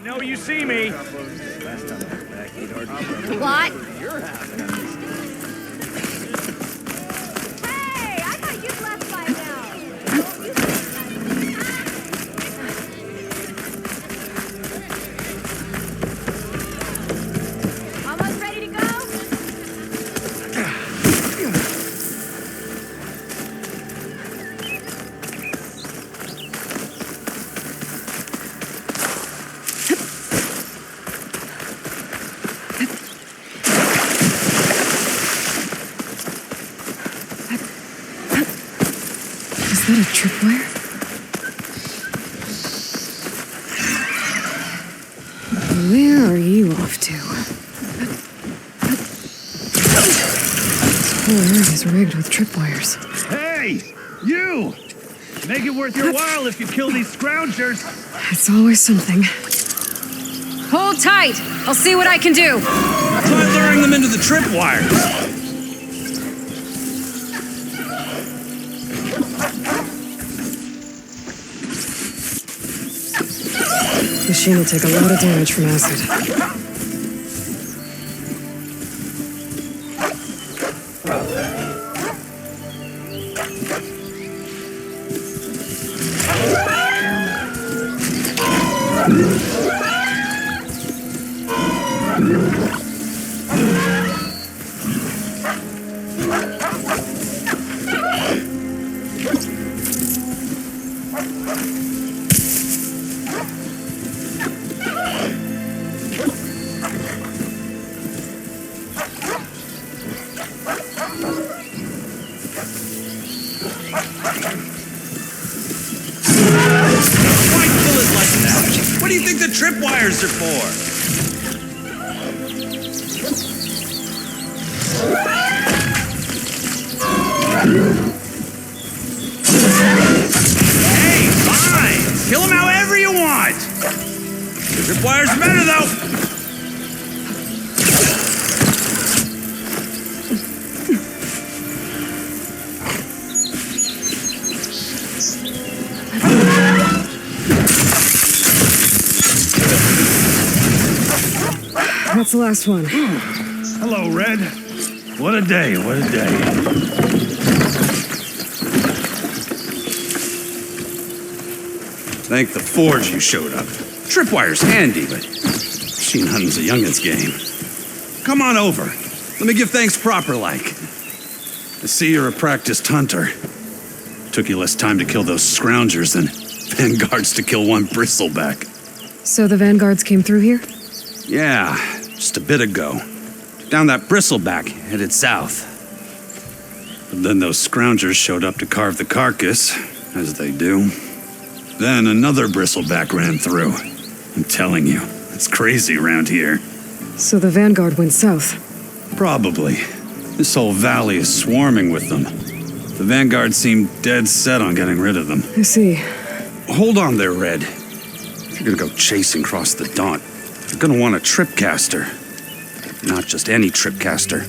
know you see me. What? You're having a Hey, I thought you'd left by now. Almost ready to go? Is that a tripwire? Where are you off to? This whole area is rigged with tripwires. Hey! You! Make it worth your while if you kill these scroungers. It's always something. Hold tight! I'll see what I can do! Try luring them into the tripwires. Machine will take a lot of damage from acid. Why kill it like that? What do you think the tripwires are for? Hey, fine! Kill them however you want! The tripwires are better, though! That's the last one. Hello, Red. What a day, what a day. Thank the forge you showed up. Tripwire's handy, but machine hunting's a youngin's game. Come on over. Let me give thanks proper-like. I see you're a practiced hunter. Took you less time to kill those scroungers than vanguards to kill one bristleback. So the vanguards came through here? Yeah, just a bit ago. Down that bristleback, headed south. But then those scroungers showed up to carve the carcass, as they do. Then another bristleback ran through. I'm telling you, it's crazy around here. So the vanguard went south? Probably. This whole valley is swarming with them. The vanguard seemed dead set on getting rid of them. I see. Hold on there, Red. If you're gonna go chasing across the Daunt, you're gonna want a tripcaster. Not just any tripcaster.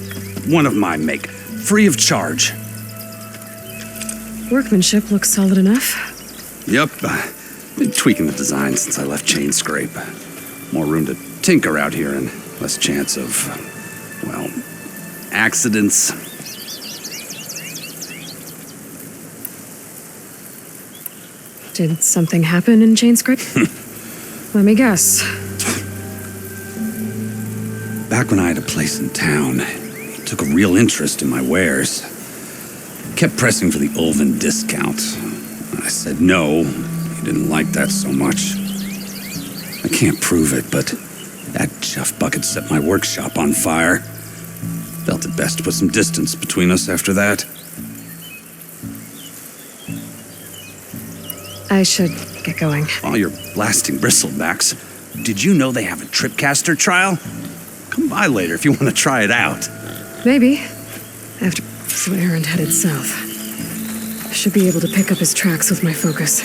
One of my make. Free of charge. Workmanship looks solid enough. Yep. Been tweaking the design since I left Chain Scrape. More room to tinker out here and less chance of, well, accidents. Did something happen in Chain Scrape? Let me guess. Back when I had a place in town, he took a real interest in my wares. Kept pressing for the Ulven discount. I said no. He didn't like that so much. I can't prove it, but that Jeff bucket set my workshop on fire. Felt it best to put some distance between us after that. I should get going. While you're blasting bristlebacks, did you know they have a tripcaster trial? Come by later if you want to try it out. Maybe. After some errand headed south. I should be able to pick up his tracks with my focus.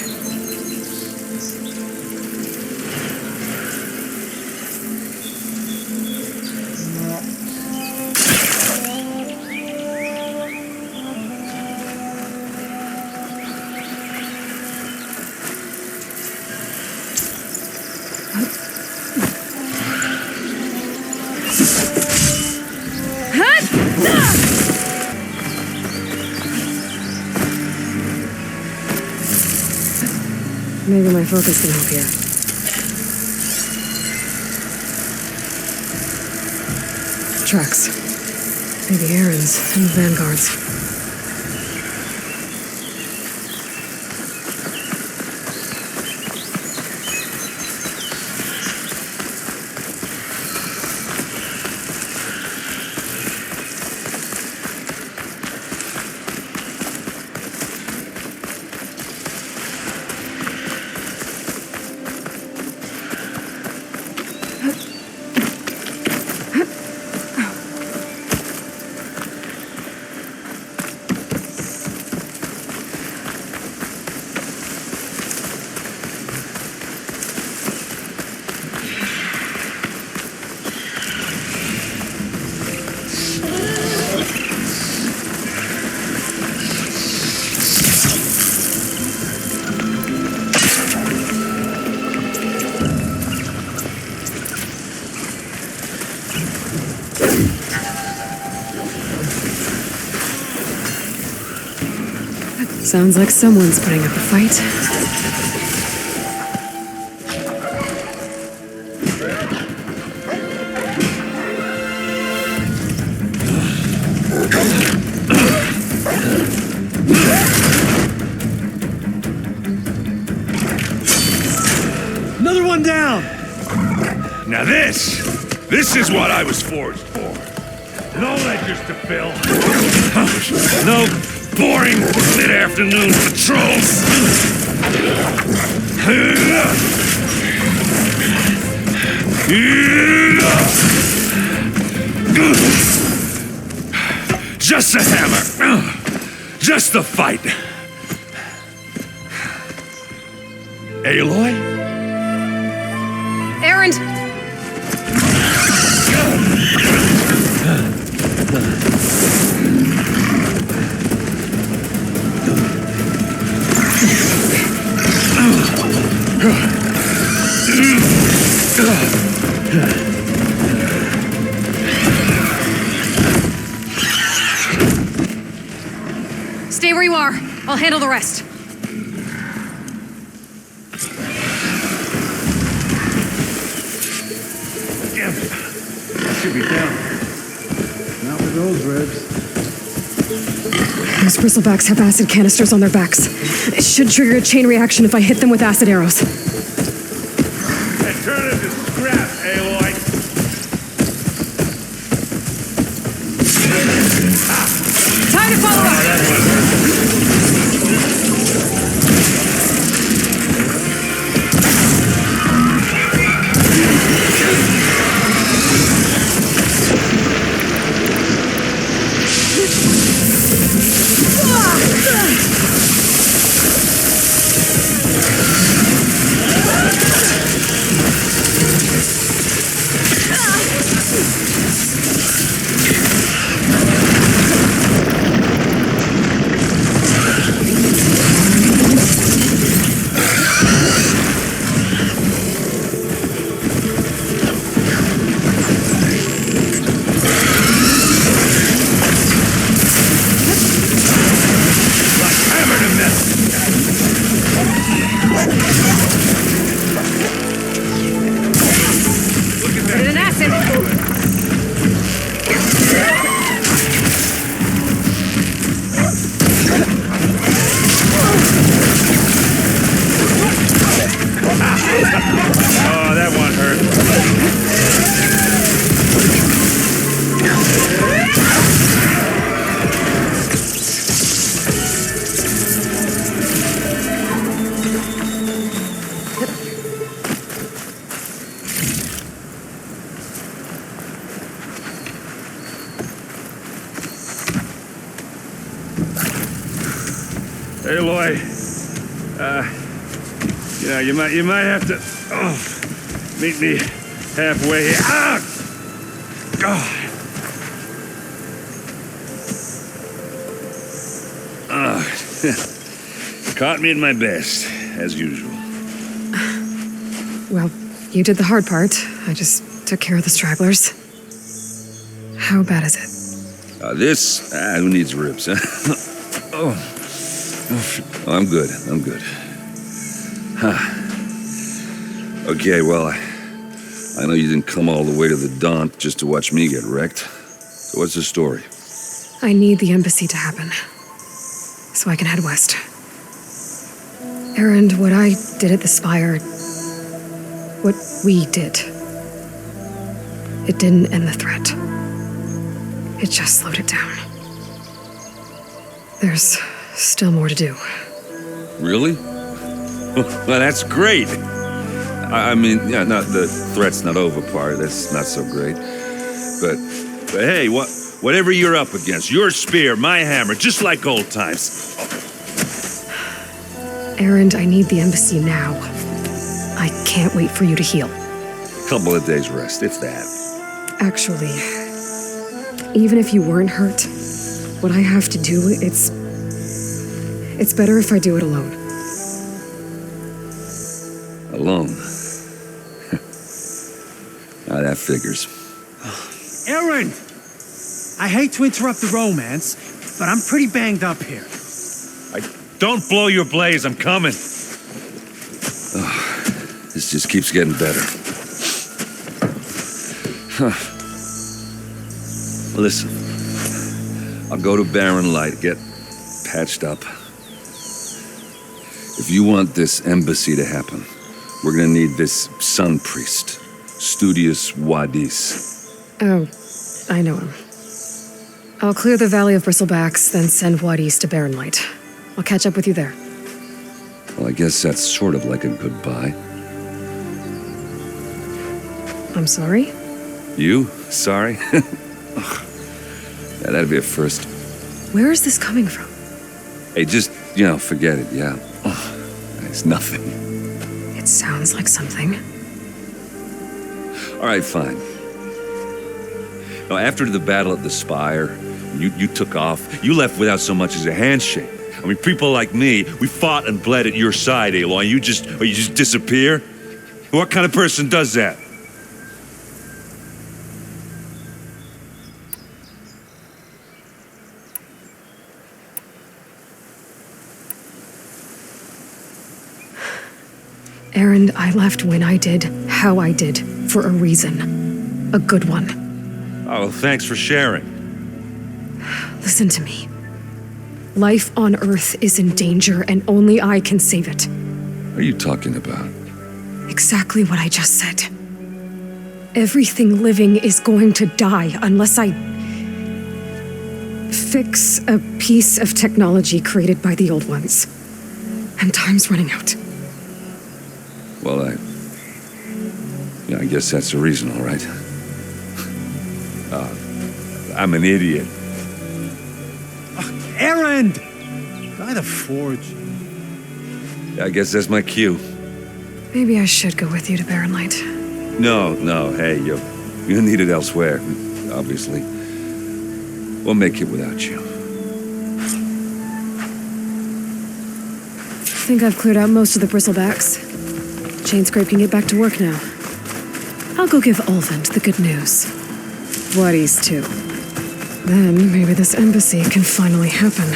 Maybe my focus can help here. Tracks. Maybe Aaron's and the Vanguard's. Sounds like someone's putting up a fight. Another one down! Now this is what I was forged for. No ledgers to fill. No boring mid-afternoon patrols. Just a hammer. Just a fight. Aloy? Aaron! Stay where you are. I'll handle the rest. Yeah. Should be down. Not with those ribs. Those bristlebacks have acid canisters on their backs. It should trigger a chain reaction if I hit them with acid arrows. And turn it to scrap, Aloy. Time to follow up! Oh, that one hurt. Aloy, you might have to meet me halfway here. Ah! God. Caught me at my best, as usual. Well, you did the hard part. I just took care of the stragglers. How bad is it? Who needs ribs, huh? Oh, I'm good. Okay, well, I know you didn't come all the way to the Daunt just to watch me get wrecked. So what's the story? I need the embassy to happen, so I can head west. Erend, what I did at the Spire, what we did, it didn't end the threat. It just slowed it down. There's still more to do. Really? Well, that's great. I mean, yeah, not the threat's not over part. That's not so great. But hey, whatever you're up against, your spear, my hammer, just like old times. Erend, I need the embassy now. I can't wait for you to heal. Couple of days rest, if that. Actually, even if you weren't hurt, what I have to do, it's better if I do it alone. Alone? Ah, that figures. Erend! I hate to interrupt the romance, but I'm pretty banged up here. Don't blow your blaze, I'm coming. This just keeps getting better. Listen, I'll go to Barren Light, get patched up. If you want this embassy to happen, we're gonna need this sun priest, Studius Wadis. Oh, I know him. I'll clear the Valley of Bristlebacks, then send Wadis to Barren Light. I'll catch up with you there. Well, I guess that's sort of like a goodbye. I'm sorry? You? Sorry? Yeah, that'd be a first. Where is this coming from? Hey, just, forget it, yeah. It's nothing. It sounds like something. All right, fine. Now, after the battle at the Spire, you took off. You left without so much as a handshake. I mean, people like me, we fought and bled at your side, Aloy. You just disappear? What kind of person does that? Erend, I left when I did, how I did, for a reason. A good one. Oh, well, thanks for sharing. Listen to me. Life on Earth is in danger, and only I can save it. What are you talking about? Exactly what I just said. Everything living is going to die unless I fix a piece of technology created by the old ones. And time's running out. Well, I guess that's the reason, all right. I'm an idiot. Erend! By the forge. I guess that's my cue. Maybe I should go with you to Barren Light. No, hey, you need it elsewhere, obviously. We'll make it without you. I think I've cleared out most of the bristlebacks. Chainscrape can get back to work now. I'll go give Olvent the good news. Wadis, too. Then maybe this embassy can finally happen.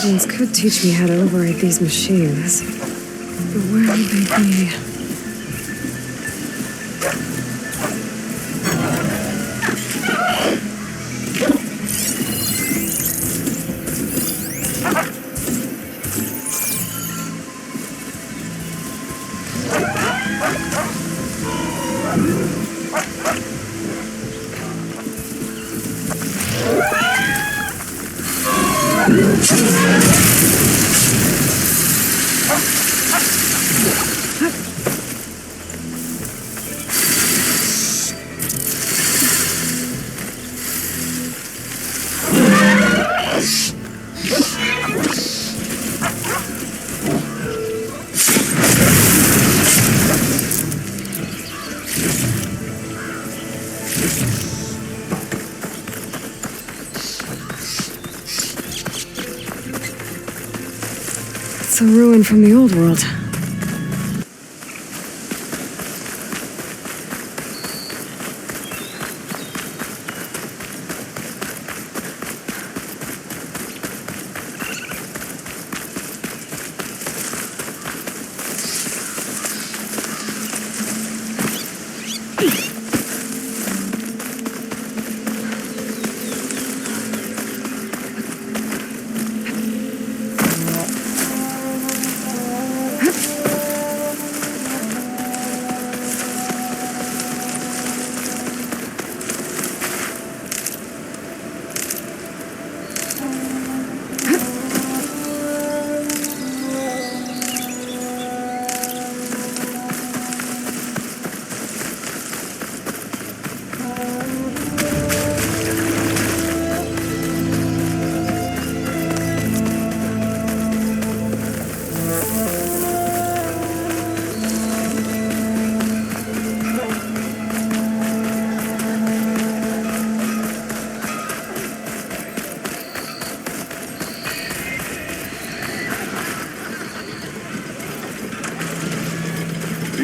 Guardians could teach me how to override these machines. But where would they be? It's a ruin from the old world.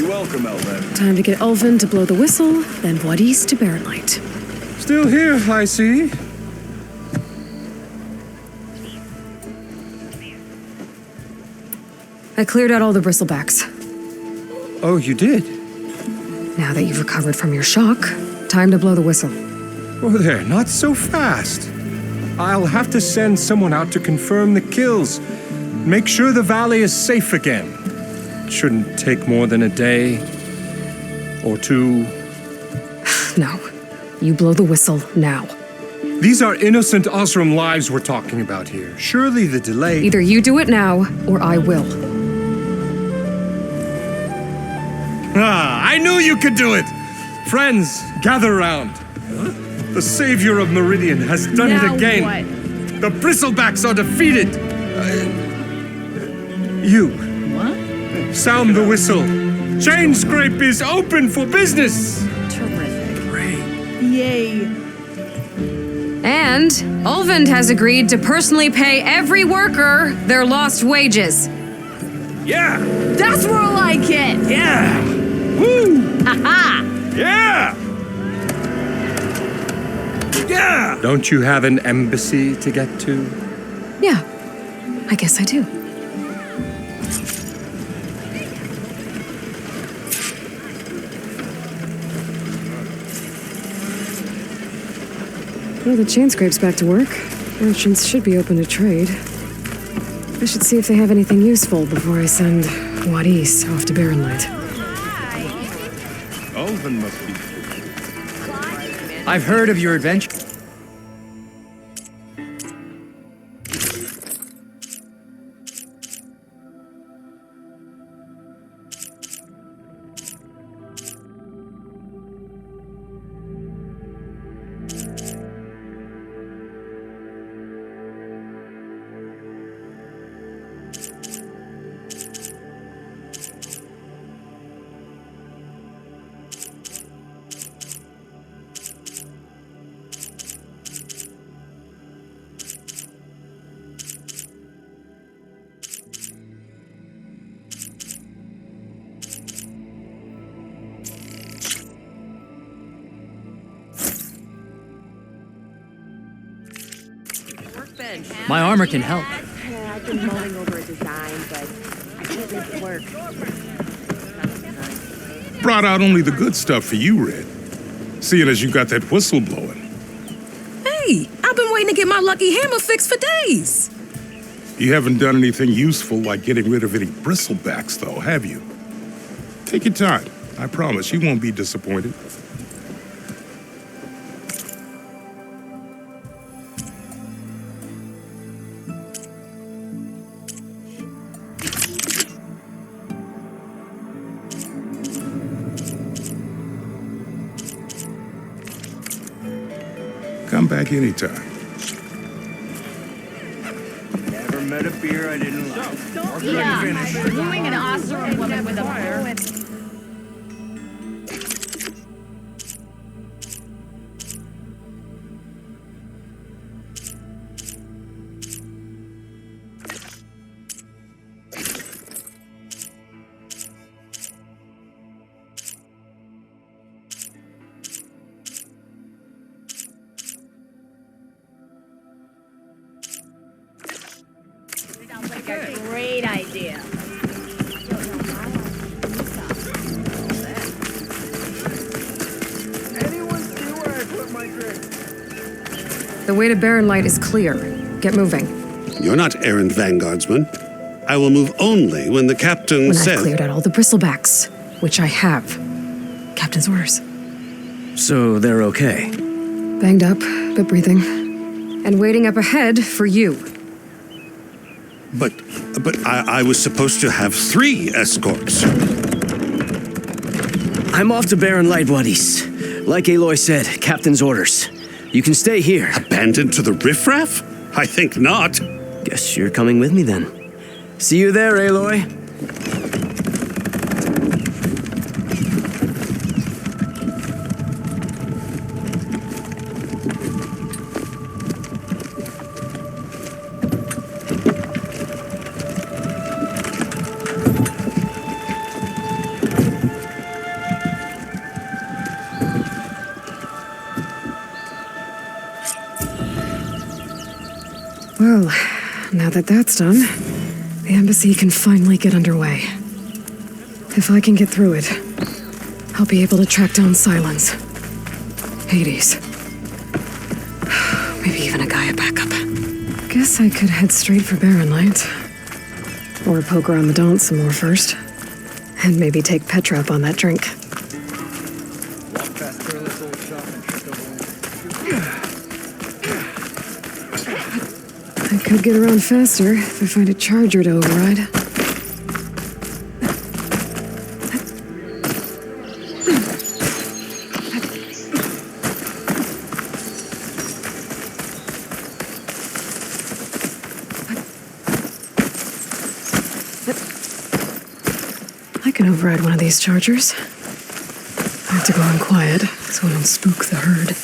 Welcome, Elven. Time to get Ulvin to blow the whistle, then what east to Barren Light. Still here, I see. I cleared out all the bristlebacks. Oh, you did? Now that you've recovered from your shock, time to blow the whistle. Oh, there, not so fast. I'll have to send someone out to confirm the kills. Make sure the valley is safe again. It shouldn't take more than a day or two. No. You blow the whistle now. These are innocent Osram lives we're talking about here. Surely the delay... Either you do it now, or I will. Ah, I knew you could do it! Friends, gather round. The savior of Meridian has done it again. What? The bristlebacks are defeated. You. What? Sound the whistle. Chain Scrape is open for business. Terrific. Yay. And Ulvin has agreed to personally pay every worker their lost wages. Yeah! That's more like it. Yeah! Woo! Ha Yeah! Yeah! Don't you have an embassy to get to? Yeah, I guess I do. Well, the chain scrape's back to work. Merchants should be open to trade. I should see if they have anything useful before I send Wadis off to Barren Light. Ulvin must be. I've heard of your adventure. My armor can help. I've been mulling over a design, but I can't make it work. Brought out only the good stuff for you, Red. Seeing as you got that whistle blowing. Hey, I've been waiting to get my lucky hammer fixed for days. You haven't done anything useful like getting rid of any bristlebacks, though, have you? Take your time. I promise you won't be disappointed. Come back anytime. Never met a beer I didn't like. Yeah. Doing an awesome woman with a poem. great idea. The way to Barren Light is clear. Get moving. You're not errant vanguardsman. I will move only when the captain When says... I've cleared out all the bristlebacks, which I have. Captain's orders. So they're okay? Banged up, but breathing. And waiting up ahead for you. But I was supposed to have 3 escorts. I'm off to Barren Light, buddies. Like Aloy said, captain's orders. You can stay here. Abandoned to the riffraff? I think not. Guess you're coming with me then. See you there, Aloy. Well, now that that's done, the embassy can finally get underway. If I can get through it, I'll be able to track down Silence, Hades, maybe even a Gaia backup. Guess I could head straight for Barren Light. Or poke around the Daunt some more first. And maybe take Petra up on that drink. I could get around faster if I find a charger to override. I can override one of these chargers. I have to go in quiet so I don't spook the herd.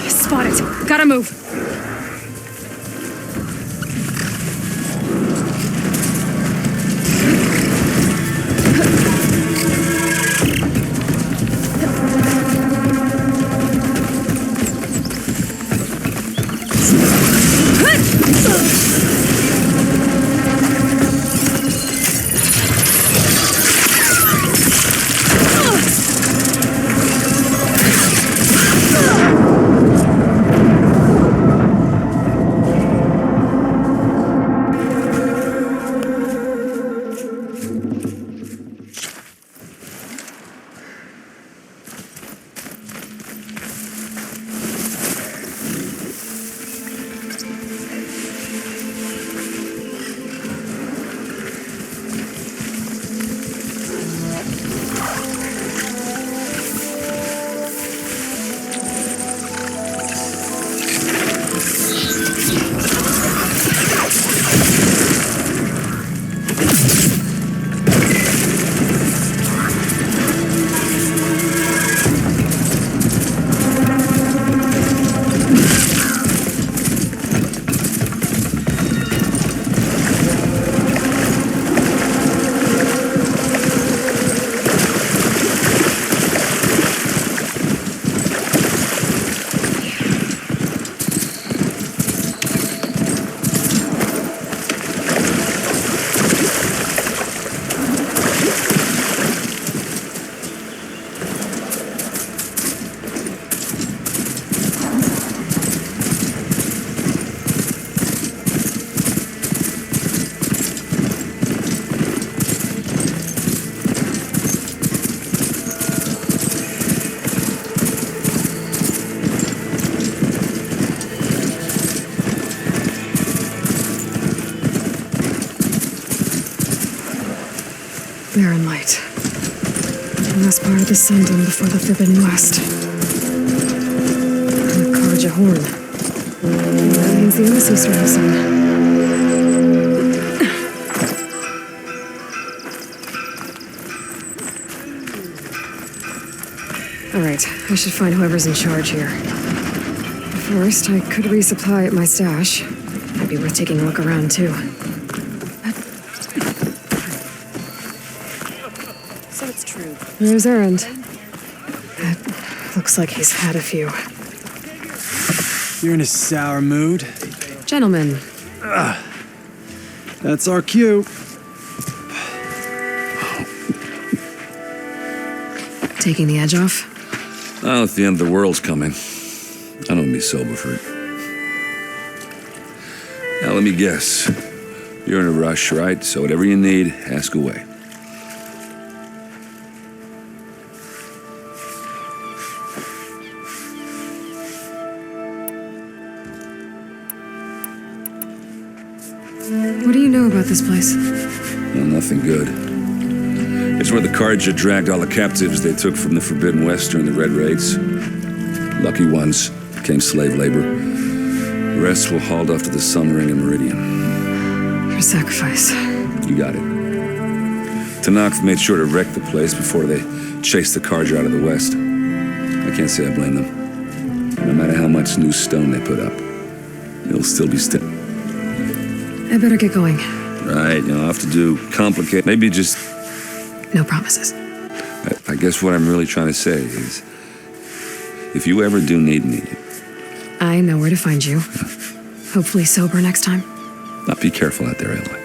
Spot it. Gotta move. Last part of the Sundom before the Forbidden West. And a Karja horn. That means the embassy starting soon. Alright, I should find whoever's in charge here. First, I could resupply at my stash. Might be worth taking a look around, too. So it's true. There's Errand. Looks like he's had a few. You're in a sour mood. Gentlemen. That's our cue. Taking the edge off? Oh, if the end of the world's coming, I don't be sober for it. Now, let me guess. You're in a rush, right? So whatever you need, ask away. What do you know about this place? Well, nothing good. It's where the Karja dragged all the captives they took from the Forbidden West during the Red Raids. Lucky ones became slave labor. The rest were hauled off to the Sun Ring and Meridian. For sacrifice. You got it. Tanakh made sure to wreck the place before they chased the Karja out of the West. I can't say I blame them. No matter how much new stone they put up, it'll still be still. I better get going. Right, I'll have to do complicate. Maybe just. No promises. I guess what I'm really trying to say is, if you ever do need me, I know where to find you. Hopefully sober next time. now be careful out there, Aloy.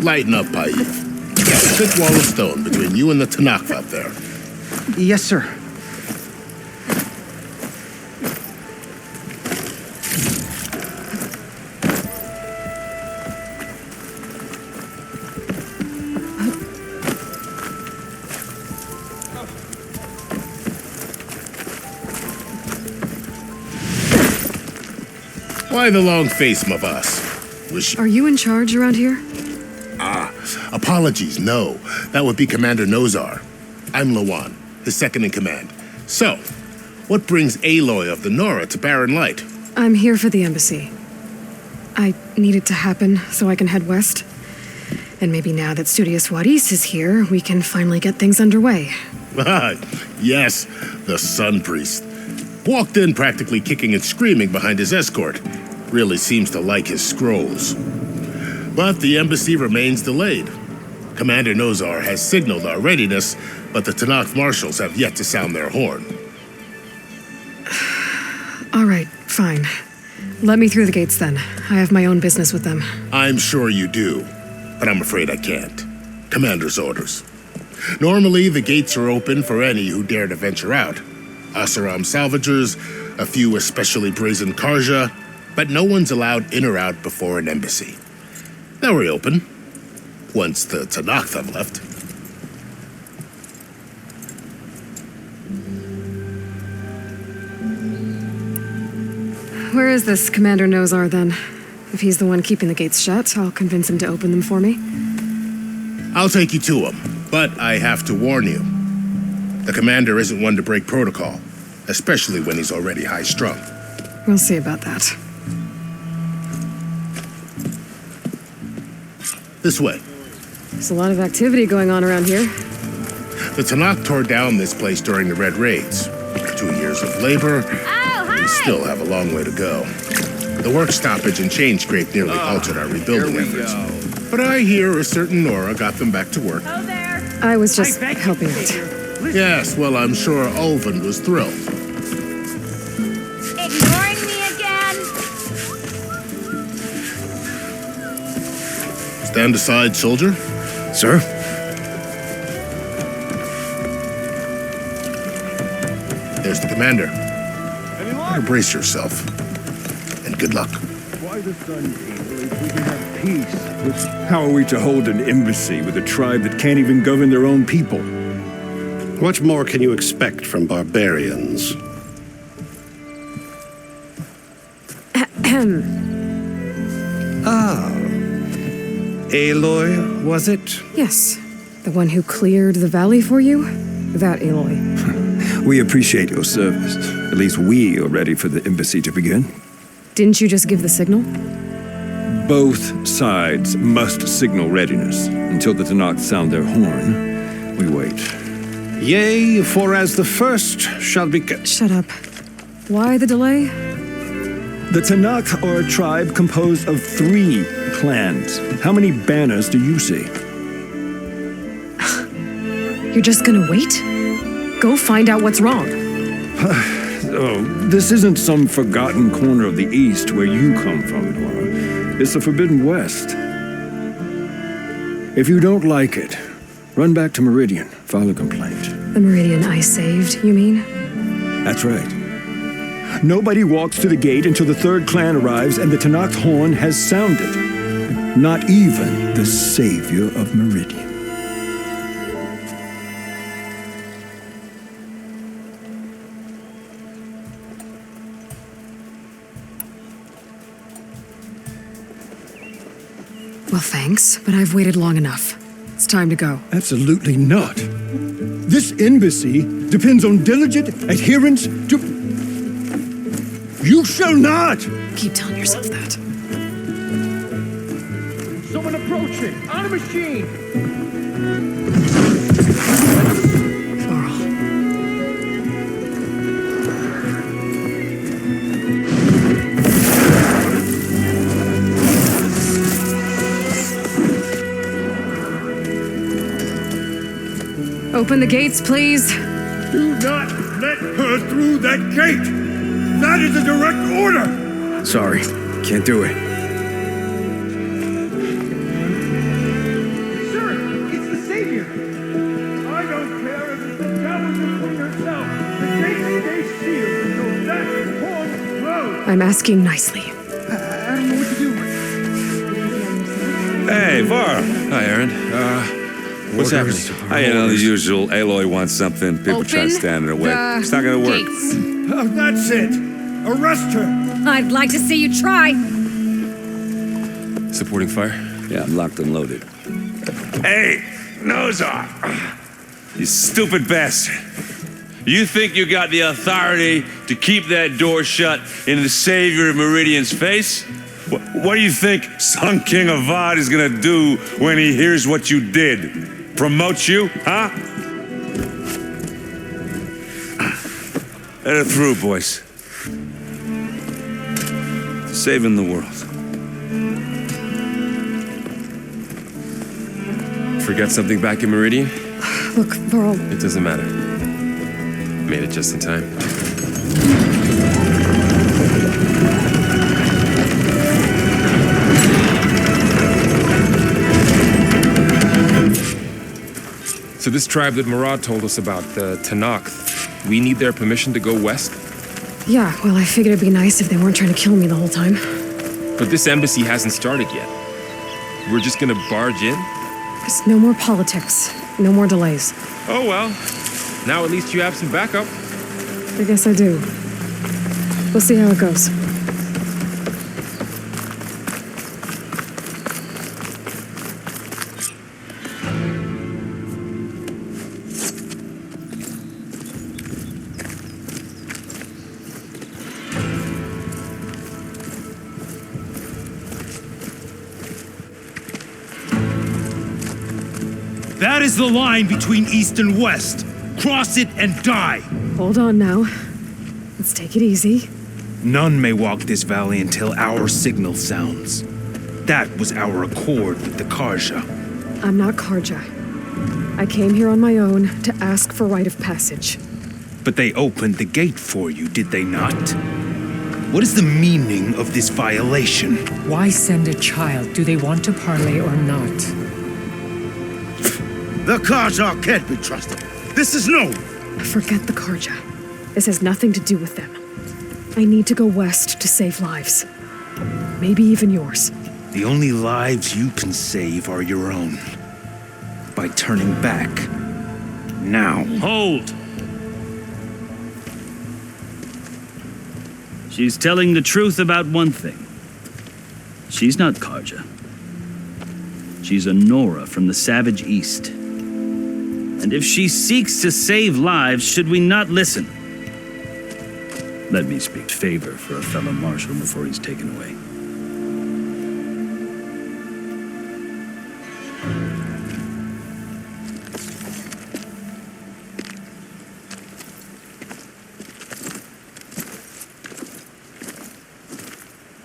Lighten up, Hii. Thick wall of stone between you and the Tanakh up there. Yes, sir. Why the long face, my boss? Are you in charge around here? Apologies, no. That would be Commander Nozar. I'm Lawan, his second in command. So, what brings Aloy of the Nora to Barren Light? I'm here for the embassy. I need it to happen so I can head west. And maybe now that Studious Wadis is here, we can finally get things underway. Yes, the Sun Priest. Walked in practically kicking and screaming behind his escort. Really seems to like his scrolls. But the embassy remains delayed. Commander Nozar has signaled our readiness, but the Tanakh marshals have yet to sound their horn. All right, fine. Let me through the gates then. I have my own business with them. I'm sure you do, but I'm afraid I can't. Commander's orders. Normally, the gates are open for any who dare to venture out. Asaram salvagers, a few especially brazen Karja, but no one's allowed in or out before an embassy. They'll reopen, once the Tanakh have left. Where is this Commander Nozar then? If he's the one keeping the gates shut, I'll convince him to open them for me. I'll take you to him, but I have to warn you. The commander isn't one to break protocol, especially when he's already high-strung. We'll see about that. This way. There's a lot of activity going on around here. The Tanakh tore down this place during the Red Raids. 2 years of labor. We still have a long way to go. The work stoppage and chain scrape nearly halted our rebuilding efforts. But I hear a certain Nora got them back to work. I was just helping out. Yes, well, I'm sure Ulvin was thrilled. Ignoring me again? Stand aside, soldier. Sir? There's the commander. Better brace yourself. And good luck. Why the Sun People if we can have peace? How are we to hold an embassy with a tribe that can't even govern their own people? What more can you expect from barbarians? Aloy, was it? Yes. The one who cleared the valley for you? That Aloy. We appreciate your service. At least we are ready for the embassy to begin. Didn't you just give the signal? Both sides must signal readiness. Until the Tanakh sound their horn, we wait. Yea, for as the first shall be... Shut up. Why the delay? The Tanakh are a tribe composed of 3 clans. How many banners do you see? You're just gonna wait? Go find out what's wrong. Oh, this isn't some forgotten corner of the East where you come from, Dora. It's the Forbidden West. If you don't like it, run back to Meridian, file a complaint. The Meridian I saved, you mean? That's right. Nobody walks to the gate until the 3rd clan arrives and the Tanakh horn has sounded. Not even the savior of Meridian. Well, thanks, but I've waited long enough. It's time to go. Absolutely not. This embassy depends on diligent adherence to... You shall not! Keep telling yourself that. Someone approaching! On a machine! Open the gates, please. Do not let her through that gate! That is a direct order! Sorry, can't do it. Sir, it's the Savior! I don't care if it's the devil between herself. The gate stays sealed until that horn blows. I'm asking nicely. I don't know what to do. Hey, Var. Hi, Aaron. What's happening? You know, the usual. Aloy wants something. People try to stand in her way. It's not gonna work. Oh, that's it! Arrest her! I'd like to see you try. Supporting fire? Yeah, I'm locked and loaded. Hey, nose off! You stupid bastard. You think you got the authority to keep that door shut in the savior of Meridian's face? What do you think Sun King Avad is gonna do when he hears what you did? Promote you, huh? Let her through, boys. Saving the world. Forget something back in Meridian? Look, Varl. It doesn't matter. Made it just in time. So this tribe that Murad told us about, the Tanakh, we need their permission to go west? Yeah, well, I figured it'd be nice if they weren't trying to kill me the whole time. But this embassy hasn't started yet. We're just gonna barge in? Just no more politics. No more delays. Oh well. Now at least you have some backup. I guess I do. We'll see how it goes. That is the line between East and West. Cross it and die. Hold on now. Let's take it easy. None may walk this valley until our signal sounds. That was our accord with the Karja. I'm not Karja. I came here on my own to ask for rite of passage. But they opened the gate for you, did they not? What is the meaning of this violation? Why send a child? Do they want to parley or not? The Karja can't be trusted. This is no. Forget the Karja. This has nothing to do with them. I need to go west to save lives. Maybe even yours. The only lives you can save are your own. By turning back. Now. Hold! She's telling the truth about one thing. She's not Karja. She's a Nora from the Savage East. And if she seeks to save lives, should we not listen? Let me speak favor for a fellow marshal before he's taken away.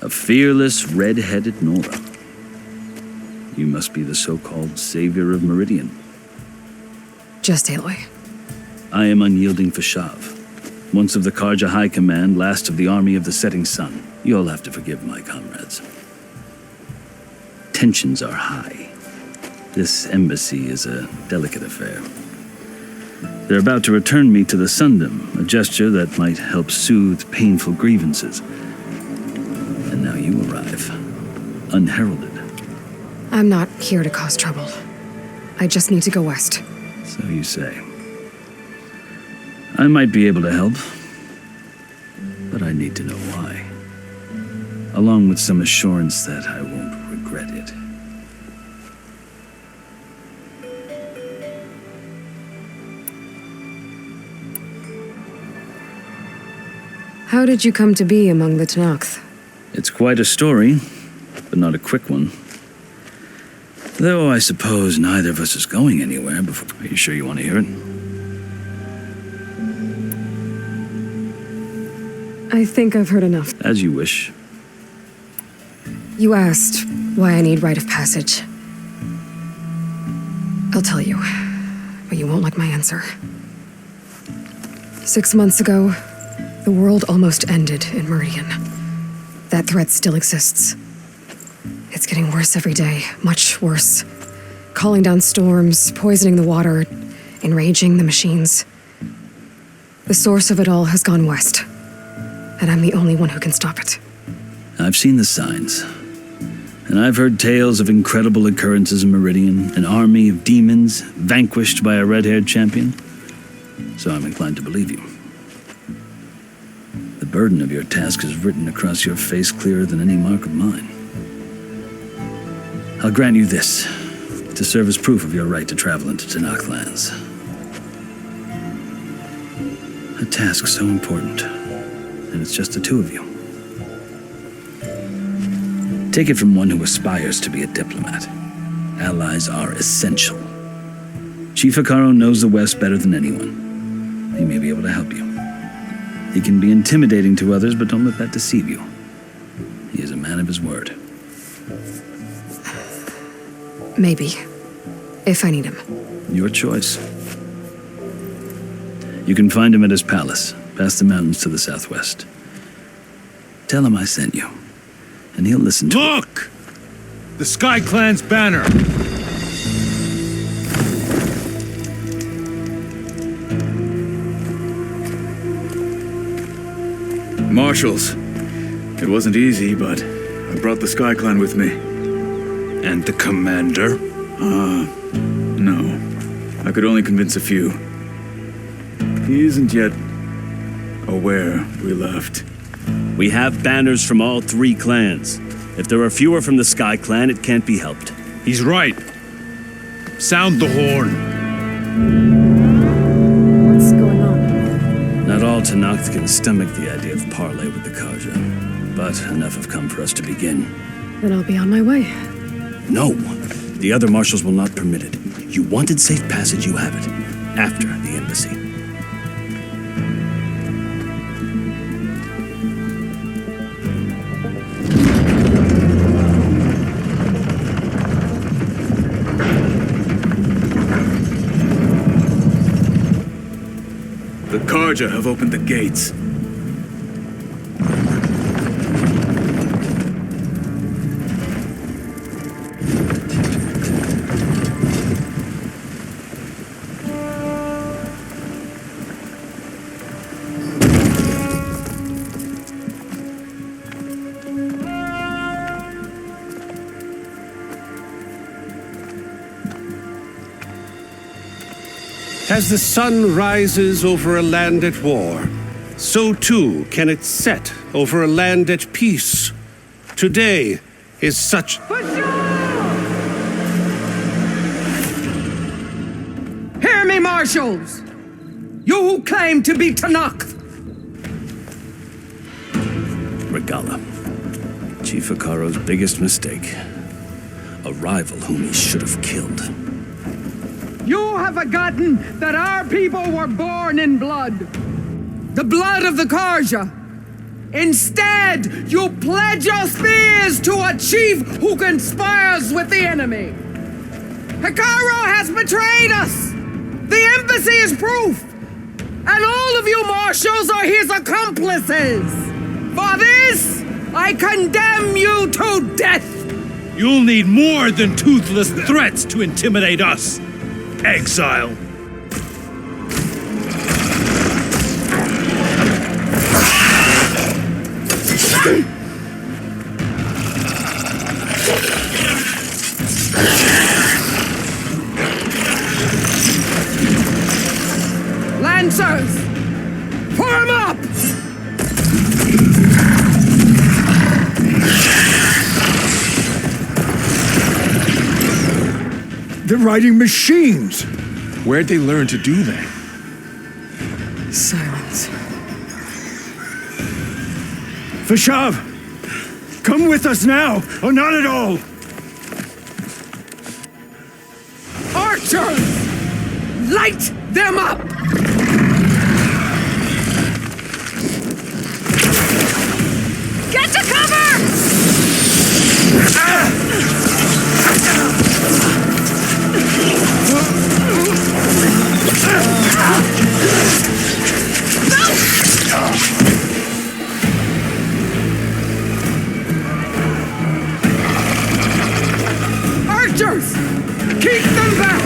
A fearless, red-headed Nora. You must be the so-called savior of Meridian. Just Aloy. I am unyielding Fashav, once of the Karja High Command, last of the Army of the Setting Sun. You'll have to forgive my comrades. Tensions are high. This embassy is a delicate affair. They're about to return me to the Sundom, a gesture that might help soothe painful grievances. And now you arrive, unheralded. I'm not here to cause trouble. I just need to go west. So you say. I might be able to help, but I need to know why. Along with some assurance that I won't regret it. How did you come to be among the Tenakth? It's quite a story, but not a quick one. Though I suppose neither of us is going anywhere before... Are you sure you want to hear it? I think I've heard enough. As you wish. You asked why I need rite of passage. I'll tell you, but you won't like my answer. 6 months ago, the world almost ended in Meridian. That threat still exists. It's getting worse every day, much worse. Calling down storms, poisoning the water, enraging the machines. The source of it all has gone west, and I'm the only one who can stop it. I've seen the signs, and I've heard tales of incredible occurrences in Meridian, an army of demons vanquished by a red-haired champion. So I'm inclined to believe you. The burden of your task is written across your face clearer than any mark of mine. I'll grant you this, to serve as proof of your right to travel into Tenakth lands. A task so important, and it's just the two of you. Take it from one who aspires to be a diplomat. Allies are essential. Chief Hikaru knows the West better than anyone. He may be able to help you. He can be intimidating to others, but don't let that deceive you. He is a man of his word. Maybe. If I need him. Your choice. You can find him at his palace, past the mountains to the southwest. Tell him I sent you, and he'll listen to you. Look! The Sky Clan's banner! Marshals. It wasn't easy, but I brought the Sky Clan with me. And the commander? No. I could only convince a few. He isn't yet aware we left. We have banners from all 3 clans. If there are fewer from the Sky Clan, it can't be helped. He's right. Sound the horn. What's going on? Not all Tenakth can stomach the idea of parley with the Karja, but enough have come for us to begin. Then I'll be on my way. No, the other marshals will not permit it. You wanted safe passage, you have it. After the embassy. The Karja have opened the gates. As the sun rises over a land at war, so too can it set over a land at peace. Today is such... marshals! You who claim to be Tanakh! Regalla. Chief Hikaro's biggest mistake. A rival whom he should have killed. You have forgotten that our people were born in blood. The blood of the Karja. Instead, you pledge your spears to a chief who conspires with the enemy. Hikaro has betrayed us! The embassy is proof! And all of you marshals are his accomplices! For this, I condemn you to death! You'll need more than toothless threats to intimidate us, exile. Lancers! Form up! They're riding machines! Where'd they learn to do that? Silence. Vashav! Come with us now, or not at all! Archers! Light them up! Get to cover! Archers! Keep them back!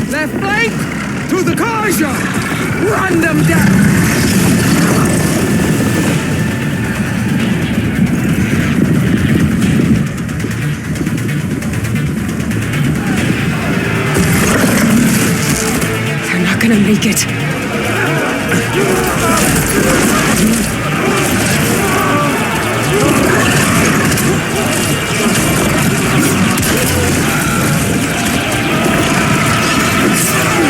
Left flank to the Karja! Run them down! They're not gonna make it.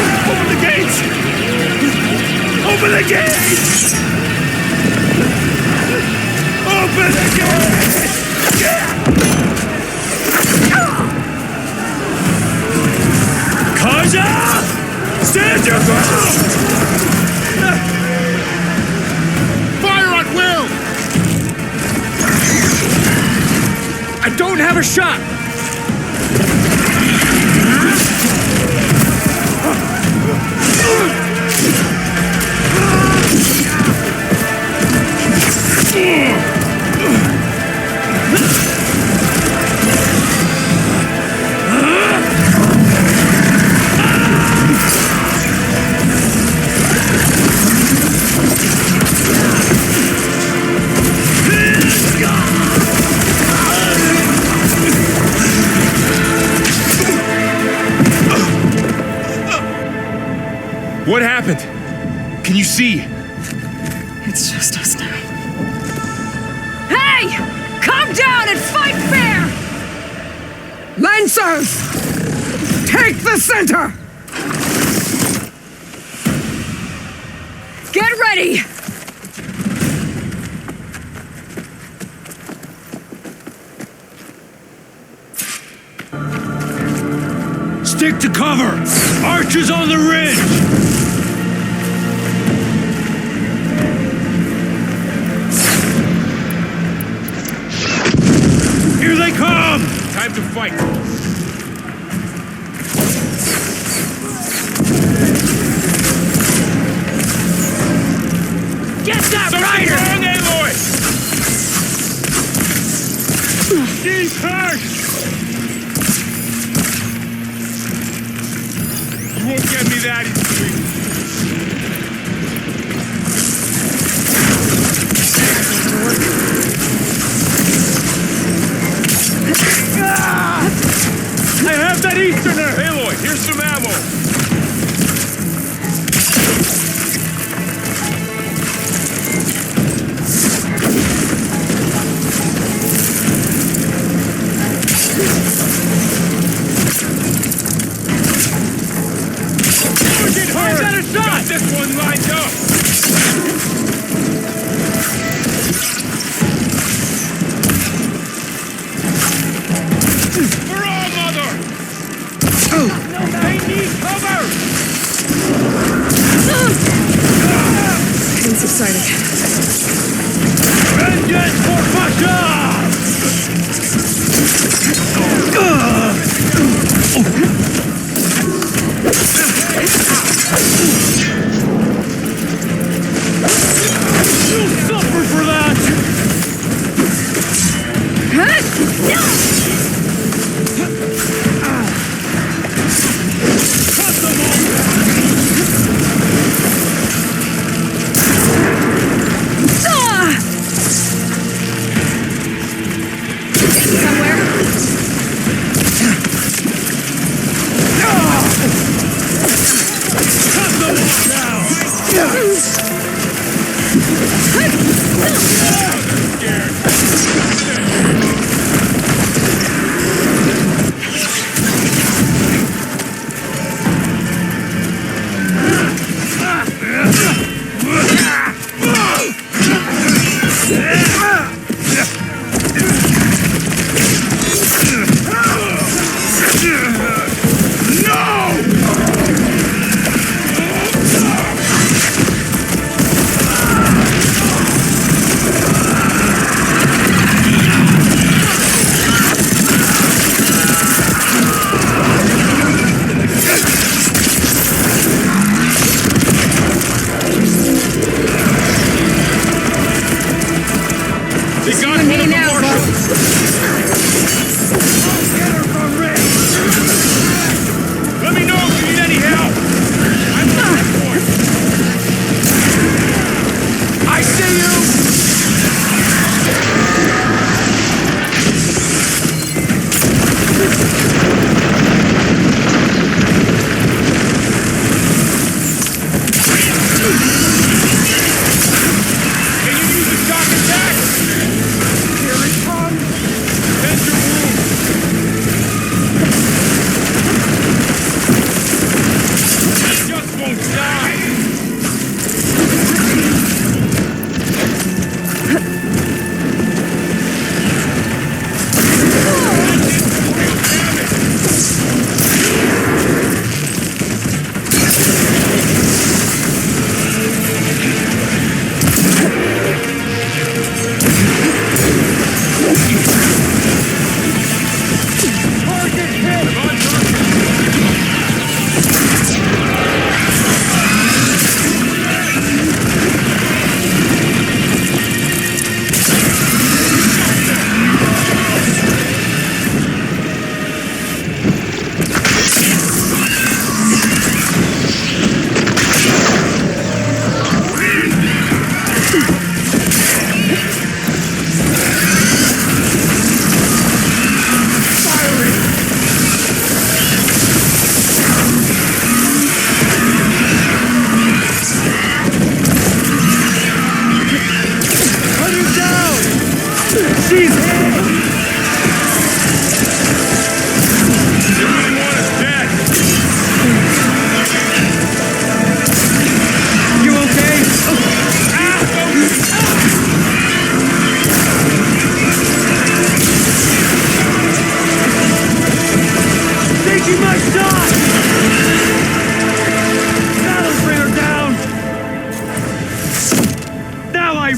Open the gates! Open the gates! Open the gates! Karja! Stand your ground! Fire at will! I don't have a shot! What happened? Can you see? It's just us now. Hey! Calm down and fight fair! Lancers! Take the center! Get ready! Stick to cover! Archers on the ridge! Here they come! Time to fight. Get that rider! Wrong, Aloy! He's hurt! You won't get me that easily. I have that That Easterner! Aloy, here's some ammo! Get hurt! Got a shot! Got this one lined up! For all, mother! No, they need cover! Pain subsided. Vengeance for Pasha! You'll suffer for that!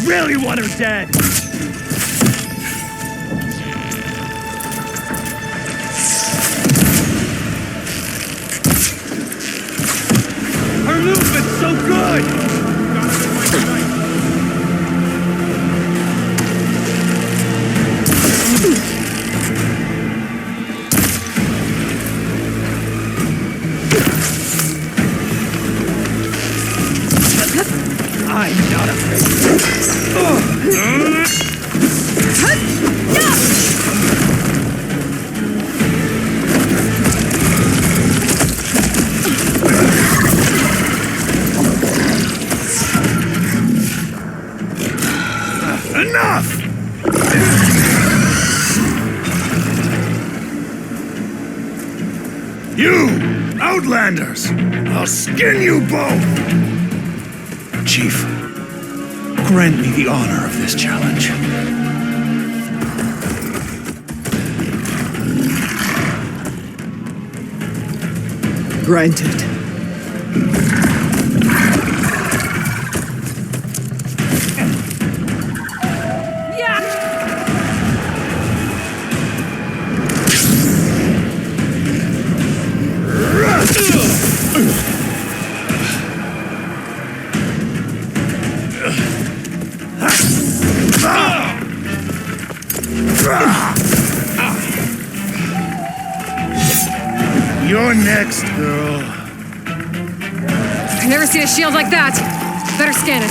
really want her dead! Her movement's so good! I'm not afraid. You! Outlanders! I'll skin you both! Chief, grant me the honor of this challenge. Granted. You're next, girl. I've never seen a shield like that. Better scan it.